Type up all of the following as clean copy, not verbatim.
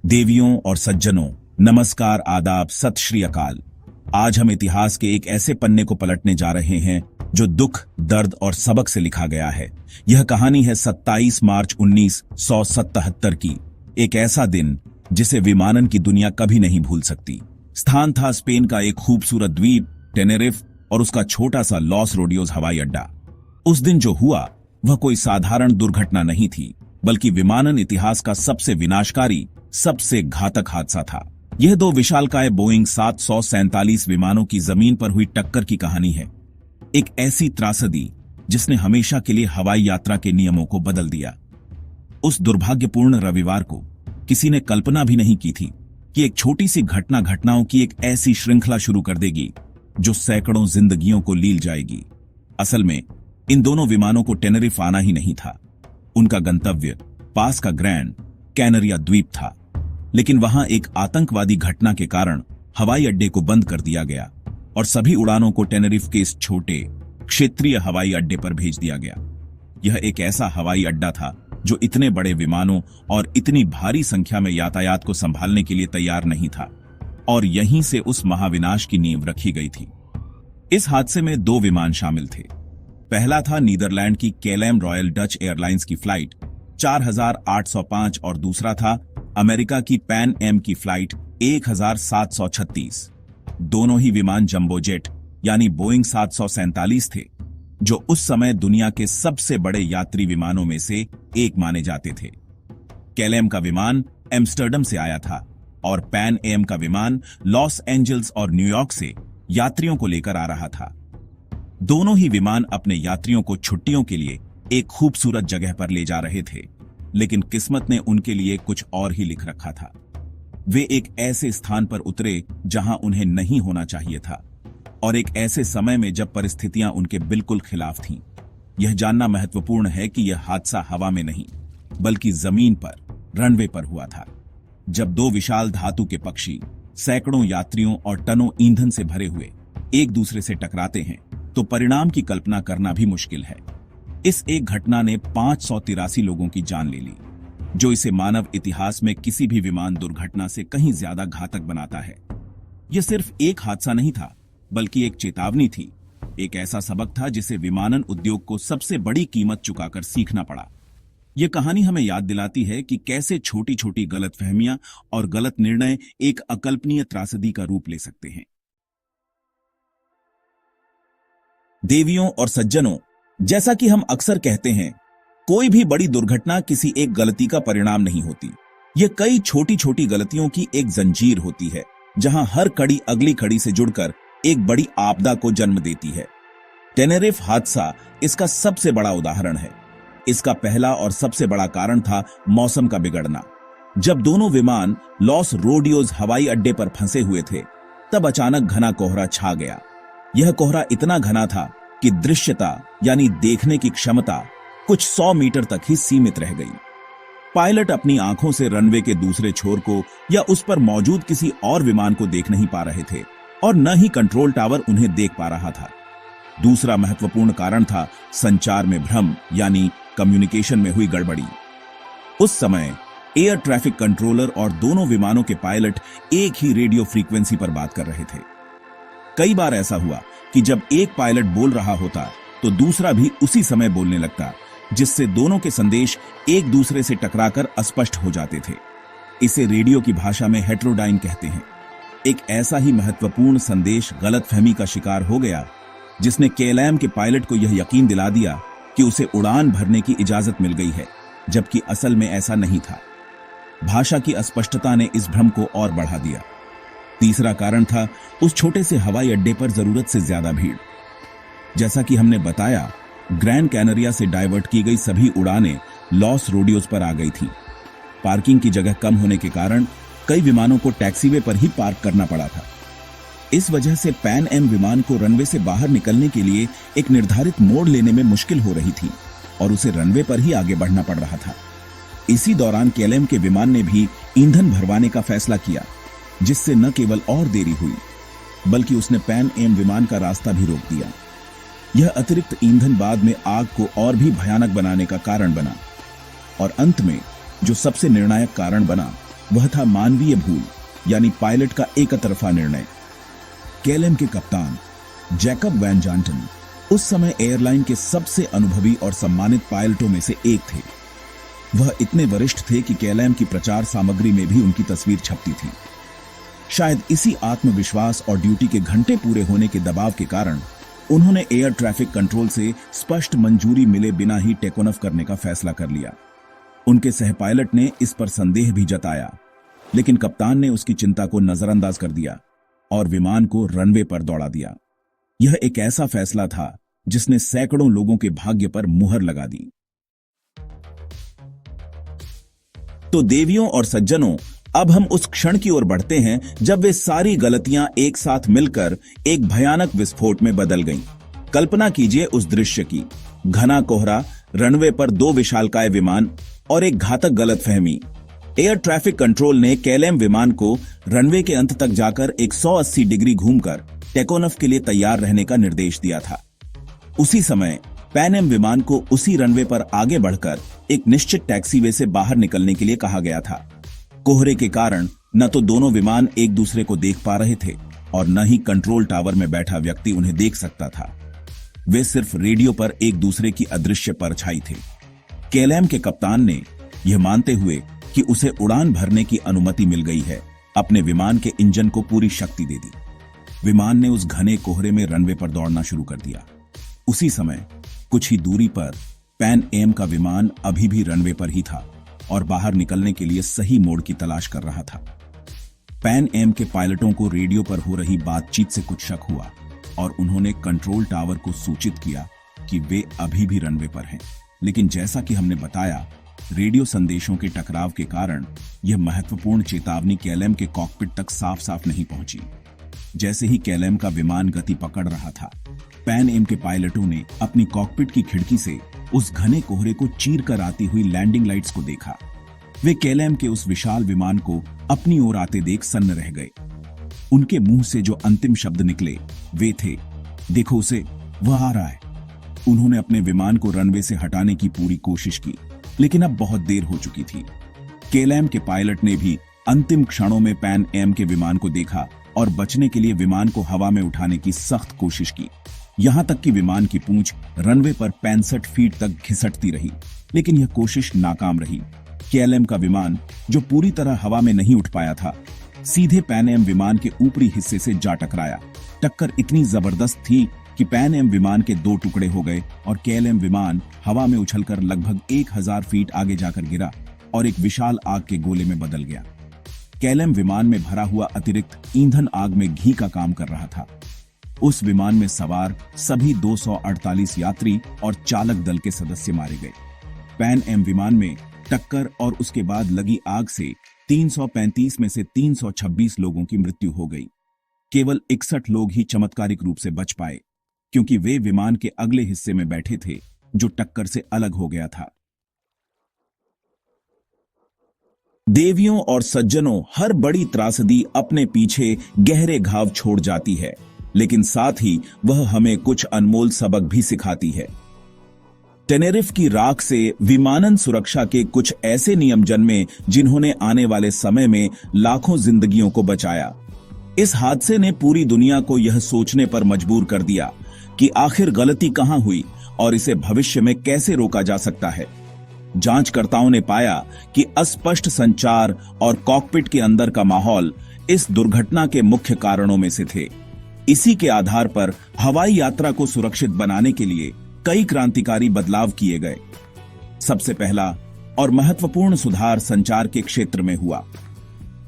देवियों और सज्जनों, नमस्कार, आदाब, सत श्री अकाल। आज हम इतिहास के एक ऐसे पन्ने को पलटने जा रहे हैं जो दुख, दर्द और सबक से लिखा गया है। यह कहानी है 27 मार्च 1977 की, एक ऐसा दिन जिसे विमानन की दुनिया कभी नहीं भूल सकती। स्थान था स्पेन का एक खूबसूरत द्वीप टेनेरिफ और उसका छोटा सा लॉस रोडियोस हवाई अड्डा। उस दिन जो हुआ वह कोई साधारण दुर्घटना नहीं थी, बल्कि विमानन इतिहास का सबसे विनाशकारी, सबसे घातक हादसा था। यह दो विशालकाय बोइंग 747 विमानों की जमीन पर हुई टक्कर की कहानी है। एक ऐसी त्रासदी जिसने हमेशा के लिए हवाई यात्रा के नियमों को बदल दिया। उस दुर्भाग्यपूर्ण रविवार को किसी ने कल्पना भी नहीं की थी कि एक छोटी सी घटना घटनाओं की एक ऐसी श्रृंखला शुरू कर देगी जो सैकड़ों जिंदगियों को लील जाएगी। असल में इन दोनों विमानों को टेनेरिफ आना ही नहीं था। उनका गंतव्य पास का ग्रैंड कैनरिया द्वीप था, लेकिन वहां एक आतंकवादी घटना के कारण हवाई अड्डे को बंद कर दिया गया और सभी उड़ानों को टेनेरिफ के इस छोटे क्षेत्रीय हवाई अड्डे पर भेज दिया गया। यह एक ऐसा हवाई अड्डा था जो इतने बड़े विमानों और इतनी भारी संख्या में यातायात को संभालने के लिए तैयार नहीं था, और यहीं से उस महाविनाश की नींव रखी गई थी। इस हादसे में दो विमान शामिल थे। पहला था नीदरलैंड की केलएम रॉयल डच एयरलाइंस की फ्लाइट 4805 और दूसरा था अमेरिका की पैन एम की फ्लाइट 1736। दोनों ही विमान जंबो जेट यानी बोइंग 747 थे, जो उस समय दुनिया के सबसे बड़े यात्री विमानों में से एक माने जाते थे। केलएम का विमान एम्स्टर्डम से आया था और पैन एम का विमान लॉस एंजल्स और न्यूयॉर्क से यात्रियों को लेकर आ रहा था। दोनों ही विमान अपने यात्रियों को छुट्टियों के लिए एक खूबसूरत जगह पर ले जा रहे थे, लेकिन किस्मत ने उनके लिए कुछ और ही लिख रखा था। वे एक ऐसे स्थान पर उतरे जहां उन्हें नहीं होना चाहिए था, और एक ऐसे समय में जब परिस्थितियां उनके बिल्कुल खिलाफ थीं। यह जानना महत्वपूर्ण है कि यह हादसा हवा में नहीं, बल्कि जमीन पर, रनवे पर हुआ था। जब दो विशाल धातु के पक्षी सैकड़ों यात्रियों और टनों ईंधन से भरे हुए एक दूसरे से टकराते हैं, तो परिणाम की कल्पना करना भी मुश्किल है। इस एक घटना ने 583 लोगों की जान ले ली, जो इसे मानव इतिहास में किसी भी विमान दुर्घटना से कहीं ज्यादा घातक बनाता है। यह सिर्फ एक हादसा नहीं था, बल्कि एक चेतावनी थी, एक ऐसा सबक था जिसे विमानन उद्योग को सबसे बड़ी कीमत चुकाकर सीखना पड़ा। यह कहानी हमें याद दिलाती है कि कैसे छोटी छोटी गलतफहमियां और गलत निर्णय एक अकल्पनीय त्रासदी का रूप ले सकते हैं। देवियों और सज्जनों, जैसा कि हम अक्सर कहते हैं, कोई भी बड़ी दुर्घटना किसी एक गलती का परिणाम नहीं होती। यह कई छोटी छोटी गलतियों की एक जंजीर होती है, जहां हर कड़ी अगली कड़ी से जुड़कर एक बड़ी आपदा को जन्म देती है। टेनेरिफ हादसा इसका सबसे बड़ा उदाहरण है। इसका पहला और सबसे बड़ा कारण था मौसम का बिगड़ना। जब दोनों विमान लॉस रोडियोस हवाई अड्डे पर फंसे हुए थे, तब अचानक घना कोहरा छा गया। यह कोहरा इतना घना था कि दृश्यता यानी देखने की क्षमता कुछ 100 मीटर तक ही सीमित रह गई। पायलट अपनी आंखों से रनवे के दूसरे छोर को या उस पर मौजूद किसी और विमान को देख नहीं पा रहे थे, और न ही कंट्रोल टावर उन्हें देख पा रहा था। दूसरा महत्वपूर्ण कारण था संचार में भ्रम यानी कम्युनिकेशन में हुई गड़बड़ी। उस समय एयर ट्रैफिक कंट्रोलर और दोनों विमानों के पायलट एक ही रेडियो फ्रीक्वेंसी पर बात कर रहे थे। कई बार ऐसा हुआ कि जब एक पायलट बोल रहा होता तो दूसरा भी उसी समय बोलने लगता, जिससे दोनों के संदेश एक दूसरे से टकराकर अस्पष्ट हो जाते थे। इसे रेडियो की भाषा में हेट्रोडाइन कहते हैं। एक ऐसा ही महत्वपूर्ण संदेश गलतफहमी का शिकार हो गया, जिसने केलएम के पायलट को यह यकीन दिला दिया कि उसे उड़ान भरने की इजाजत मिल गई है, जबकि असल में ऐसा नहीं था। भाषा की अस्पष्टता ने इस भ्रम को और बढ़ा दिया। तीसरा कारण था उस छोटे से हवाई अड्डे पर जरूरत से ज्यादा भीड़। जैसा कि हमने बताया, ग्रैंड कैनरिया से डाइवर्ट की गई सभी उड़ानें लॉस रोडियोस पर आ गई थी। पार्किंग की जगह कम होने के कारण कई विमानों को टैक्सीवे पर ही पार्क करना पड़ा था। इस वजह से पैन एम विमान को रनवे से बाहर निकलने के लिए एक निर्धारित मोड़ लेने में मुश्किल हो रही थी, और उसे रनवे पर ही आगे बढ़ना पड़ रहा था। इसी दौरान केलएम के विमान ने भी ईंधन भरवाने का फैसला किया, जिससे न केवल और देरी हुई, बल्कि उसने पैन एम विमान का रास्ता भी रोक दिया। यह अतिरिक्त ईंधन बाद में आग को और भी भयानक बनाने का कारण बना, और अंत में जो सबसे निर्णायक कारण बना वह था मानवीय भूल, यानी पायलट का एकतरफा निर्णय। केएलएम के कप्तान जैकब वैन जानटन उस समय एयरलाइन के सबसे अनुभवी और सम्मानित पायलटों में से एक थे। वह इतने वरिष्ठ थे कि केएलएम की प्रचार सामग्री में भी उनकी तस्वीर छपती थी। शायद इसी आत्मविश्वास और ड्यूटी के घंटे पूरे होने के दबाव के कारण उन्होंने एयर ट्रैफिक कंट्रोल से स्पष्ट मंजूरी मिले बिना ही टेक ऑफ करने का फैसला कर लिया। उनके सह पायलट ने इस पर संदेह भी जताया, लेकिन कप्तान ने उसकी चिंता को नजरअंदाज कर दिया और विमान को रनवे पर दौड़ा दिया। यह एक ऐसा फैसला था जिसने सैकड़ों लोगों के भाग्य पर मुहर लगा दी। तो देवियों और सज्जनों, अब हम उस क्षण की ओर बढ़ते हैं जब वे सारी गलतियां एक साथ मिलकर एक भयानक विस्फोट में बदल गईं। कल्पना कीजिए उस दृश्य की। घना कोहरा, रनवे पर 2 विशालकाय विमान और एक घातक गलतफहमी। एयर ट्रैफिक कंट्रोल ने केएलएम विमान को रनवे के अंत तक जाकर 180 डिग्री घूमकर टेक ऑफ के लिए तैयार रहने का निर्देश दिया था। उसी समय पैन एम विमान को उसी रनवे पर आगे बढ़कर एक निश्चित टैक्सीवे से बाहर निकलने के लिए कहा गया था। कोहरे के कारण न तो दोनों विमान एक दूसरे को देख पा रहे थे और न ही कंट्रोल टावर में बैठा व्यक्ति उन्हें देख सकता था। वे सिर्फ रेडियो पर एक दूसरे की अदृश्य परछाई थे। केएलएम के कप्तान ने यह मानते हुए कि उसे उड़ान भरने की अनुमति मिल गई है, अपने विमान के इंजन को पूरी शक्ति दे दी। विमान ने उस घने कोहरे में रनवे पर दौड़ना शुरू कर दिया। उसी समय कुछ ही दूरी पर पैन एम का विमान अभी भी रनवे पर ही था और बाहर निकलने के लिए सही मोड़ की तलाश कर रहा था। पैन एम के पायलटों को रेडियो पर हो रही बातचीत से कुछ शक हुआ और उन्होंने कंट्रोल टावर को सूचित किया कि वे अभी भी रनवे पर हैं। लेकिन जैसा कि हमने बताया, रेडियो संदेशों के टकराव के कारण यह महत्वपूर्ण चेतावनी केएलएम के कॉकपिट तक साफ साफ नहीं पहुंची। जैसे ही केएलएम का विमान गति पकड़ रहा था, पैन एम के पायलटों ने अपनी कॉकपिट की खिड़की से उस घने कोहरे को चीर कर आती हुई लैंडिंग लाइट्स को देखा। वे केएलएम के उस विशाल विमान को अपनी ओर आते देख सन्न रह गए। उनके मुंह से जो अंतिम शब्द निकले वे थे, देखो उसे, वह आ रहा है। उन्होंने अपने विमान को रनवे से हटाने की पूरी कोशिश की, लेकिन अब बहुत देर हो चुकी थी। केएलएम के पायलट ने भी अंतिम क्षणों में पैन एम के विमान को देखा और बचने के लिए विमान को हवा में उठाने की सख्त कोशिश की। यहां तक कि विमान की पूंछ रनवे पर 65 फीट तक घिसटती रही, लेकिन यह कोशिश नाकाम रही। केएलएम का विमान, जो पूरी तरह हवा में नहीं उठ पाया था, सीधे पैन एम विमान के ऊपरी हिस्से से जा टकराया। टक्कर इतनी जबरदस्त थी कि पैन एम विमान के 2 टुकड़े हो गए और केएलएम विमान हवा में उछलकर लगभग 1000 फीट आगे जाकर गिरा और एक विशाल आग के गोले में बदल गया। केएलएम विमान में भरा हुआ अतिरिक्त ईंधन आग में घी का काम कर रहा था। उस विमान में सवार सभी 248 यात्री और चालक दल के सदस्य मारे गए। पैन एम विमान में टक्कर और उसके बाद लगी आग से 335 में से 326 लोगों की मृत्यु हो गई। केवल 61 लोग ही चमत्कारिक रूप से बच पाए, क्योंकि वे विमान के अगले हिस्से में बैठे थे जो टक्कर से अलग हो गया था। देवियों और सज्जनों, हर बड़ी त्रासदी अपने पीछे गहरे घाव छोड़ जाती है, लेकिन साथ ही वह हमें कुछ अनमोल सबक भी सिखाती है। टेनेरिफ की राख से विमानन सुरक्षा के कुछ ऐसे नियम जन्मे जिन्होंने आने वाले समय में लाखों जिंदगियों को बचाया। इस हादसे ने पूरी दुनिया को यह सोचने पर मजबूर कर दिया कि आखिर गलती कहां हुई और इसे भविष्य में कैसे रोका जा सकता है। जांचकर्ताओं ने पाया कि अस्पष्ट संचार और कॉकपिट के अंदर का माहौल इस दुर्घटना के मुख्य कारणों में से थे। इसी के आधार पर हवाई यात्रा को सुरक्षित बनाने के लिए कई क्रांतिकारी बदलाव किए गए। सबसे पहला और महत्वपूर्ण सुधार संचार के क्षेत्र में हुआ।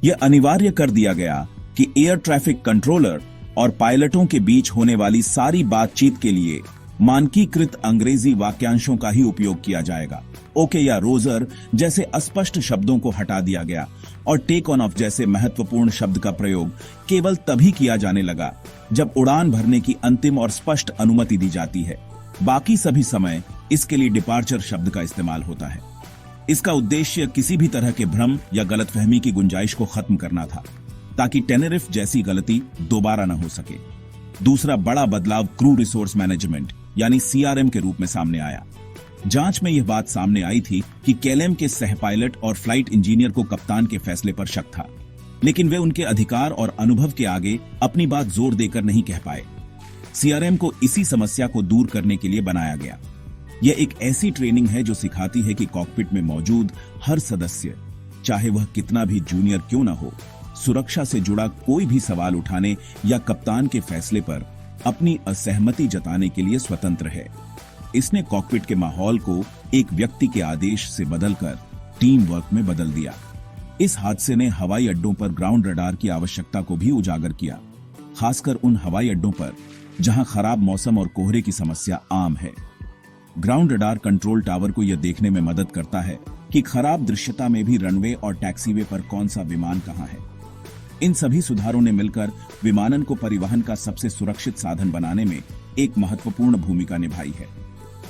यह अनिवार्य कर दिया गया कि एयर ट्रैफिक कंट्रोलर और पायलटों के बीच होने वाली सारी बातचीत के लिए मानकीकृत अंग्रेजी वाक्यांशों का ही उपयोग किया जाएगा। ओके या रोजर जैसे अस्पष्ट शब्दों को हटा दिया गया और टेक ऑन ऑफ जैसे महत्वपूर्ण शब्द का प्रयोग केवल तभी किया जाने लगा जब उड़ान भरने की अंतिम और स्पष्ट अनुमति दी जाती है। बाकी सभी समय इसके लिए डिपार्चर शब्द का इस्तेमाल होता है। इसका उद्देश्य किसी भी तरह के भ्रम या गलतफहमी की गुंजाइश को खत्म करना था, ताकि टेनेरिफ जैसी गलती दोबारा न हो सके। दूसरा बड़ा बदलाव क्रू रिसोर्स मैनेजमेंट यानी सीआरएम के रूप में सामने आया। जांच में यह बात सामने आई थी कि केलएम के सह पायलट और फ्लाइट इंजीनियर को कप्तान के फैसले पर शक था, लेकिन वे उनके अधिकार और अनुभव के आगे अपनी बात जोर देकर नहीं कह पाए। सीआरएम को इसी समस्या को दूर करने के लिए बनाया गया। यह एक ऐसी ट्रेनिंग है जो सिखाती है कि कॉकपिट में मौजूद हर सदस्य, चाहे वह कितना भी जूनियर क्यों न हो, सुरक्षा से जुड़ा कोई भी सवाल उठाने या कप्तान के फैसले पर अपनी असहमति जताने के लिए स्वतंत्र है। इसने कॉकपिट के माहौल को एक व्यक्ति के आदेश से बदलकर टीम वर्क में बदल दिया। इस हादसे ने हवाई अड्डों पर ग्राउंड रडार की आवश्यकता को भी उजागर किया, खासकर उन हवाई अड्डों पर जहां खराब मौसम और कोहरे की समस्या आम है। ग्राउंड रडार कंट्रोल टावर को यह देखने में मदद करता है कि खराब दृश्यता में भी रनवे और टैक्सीवे पर कौन सा विमान कहां है। इन सभी सुधारों ने मिलकर विमानन को परिवहन का सबसे सुरक्षित साधन बनाने में एक महत्वपूर्ण भूमिका निभाई है।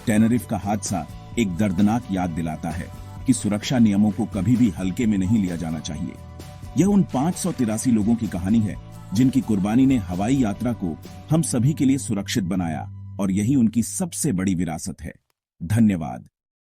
टेनरिफ का हादसा एक दर्दनाक याद दिलाता है कि सुरक्षा नियमों को कभी भी हल्के में नहीं लिया जाना चाहिए। यह उन 583 लोगों की कहानी है जिनकी कुर्बानी ने हवाई यात्रा को हम सभी के लिए सुरक्षित बनाया, और यही उनकी सबसे बड़ी विरासत है। धन्यवाद।